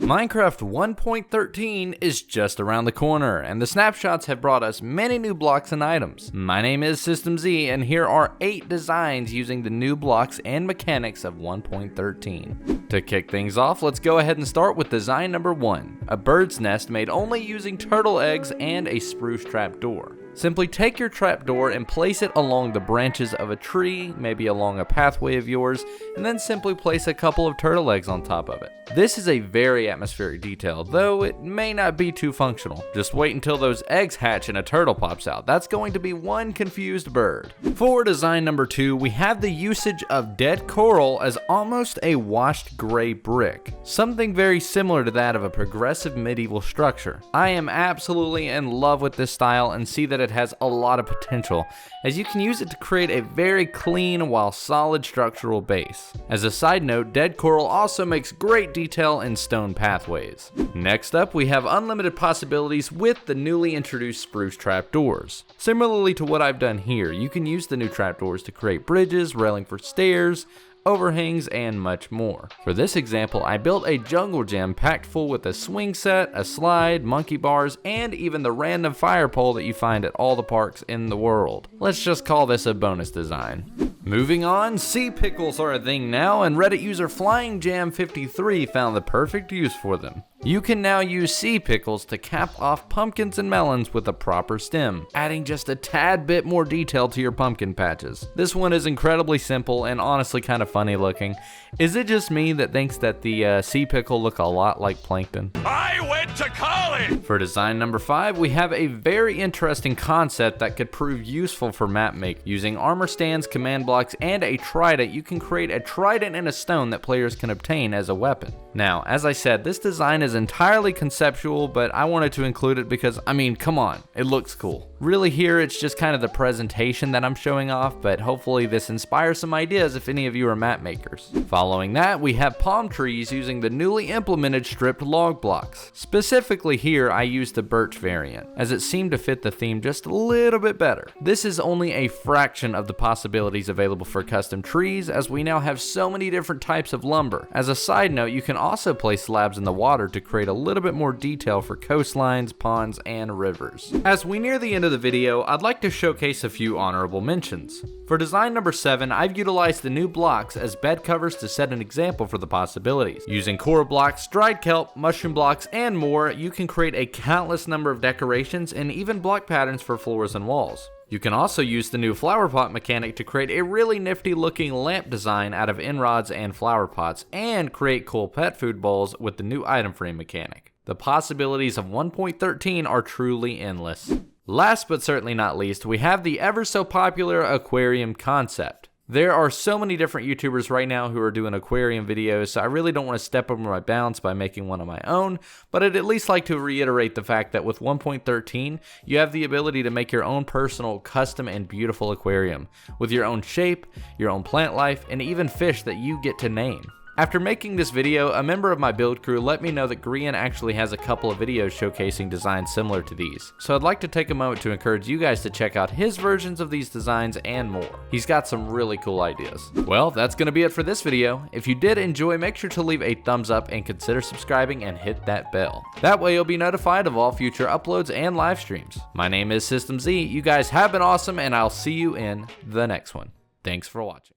Minecraft 1.13 is just around the corner, and the snapshots have brought us many new blocks and items. My name is System Z, and here are 8 designs using the new blocks and mechanics of 1.13. To kick things off, let's go ahead and start with design number 1, a bird's nest made only using turtle eggs and a spruce trapdoor. Simply take your trapdoor and place it along the branches of a tree, maybe along a pathway of yours, and then simply place a couple of turtle eggs on top of it. This is a very atmospheric detail, though it may not be too functional. Just wait until those eggs hatch and a turtle pops out. That's going to be one confused bird. For design number 2, we have the usage of dead coral as almost a washed gray brick. Something very similar to that of a progressive medieval structure. I am absolutely in love with this style and see that it has a lot of potential, as you can use it to create a very clean while solid structural base. As a side note, dead coral also makes great detail in stone pathways. Next up, we have unlimited possibilities with the newly introduced spruce trapdoors. Similarly to what I've done here, you can use the new trapdoors to create bridges, railing for stairs, overhangs, and much more. For this example, I built a jungle gym packed full with a swing set, a slide, monkey bars, and even the random fire pole that you find at all the parks in the world. Let's just call this a bonus design. Moving on, sea pickles are a thing now, and Reddit user FlyingJam53 found the perfect use for them. You can now use sea pickles to cap off pumpkins and melons with a proper stem, adding just a tad bit more detail to your pumpkin patches. This one is incredibly simple and honestly kind of funny looking. Is it just me that thinks that the sea pickle look a lot like plankton? I went to college! For design number 5, we have a very interesting concept that could prove useful for map making. Using armor stands, command blocks, and a trident, you can create a trident in a stone that players can obtain as a weapon. Now, as I said, this design is entirely conceptual, but I wanted to include it because, I mean, come on, it looks cool. Really here, it's just kind of the presentation that I'm showing off, but hopefully this inspires some ideas if any of you are map makers. Following that, we have palm trees using the newly implemented stripped log blocks. Specifically here, I used the birch variant, as it seemed to fit the theme just a little bit better. This is only a fraction of the possibilities available for custom trees, as we now have so many different types of lumber. As a side note, you can also place slabs in the water to create a little bit more detail for coastlines, ponds, and rivers. As we near the end of the video, I'd like to showcase a few honorable mentions. For design number 7, I've utilized the new blocks as bed covers to set an example for the possibilities. Using coral blocks, dried kelp, mushroom blocks, and more, you can create a countless number of decorations and even block patterns for floors and walls. You can also use the new flower pot mechanic to create a really nifty looking lamp design out of end rods and flower pots, and create cool pet food bowls with the new item frame mechanic. The possibilities of 1.13 are truly endless. Last but certainly not least, we have the ever so popular aquarium concept. There are so many different YouTubers right now who are doing aquarium videos, so I really don't want to step over my bounds by making one of my own, but I'd at least like to reiterate the fact that with 1.13, you have the ability to make your own personal, custom, and beautiful aquarium, with your own shape, your own plant life, and even fish that you get to name. After making this video, a member of my build crew let me know that Grian actually has a couple of videos showcasing designs similar to these, so I'd like to take a moment to encourage you guys to check out his versions of these designs and more. He's got some really cool ideas. Well, that's going to be it for this video. If you did enjoy, make sure to leave a thumbs up and consider subscribing and hit that bell. That way you'll be notified of all future uploads and live streams. My name is System Z. You guys have been awesome, and I'll see you in the next one. Thanks for watching.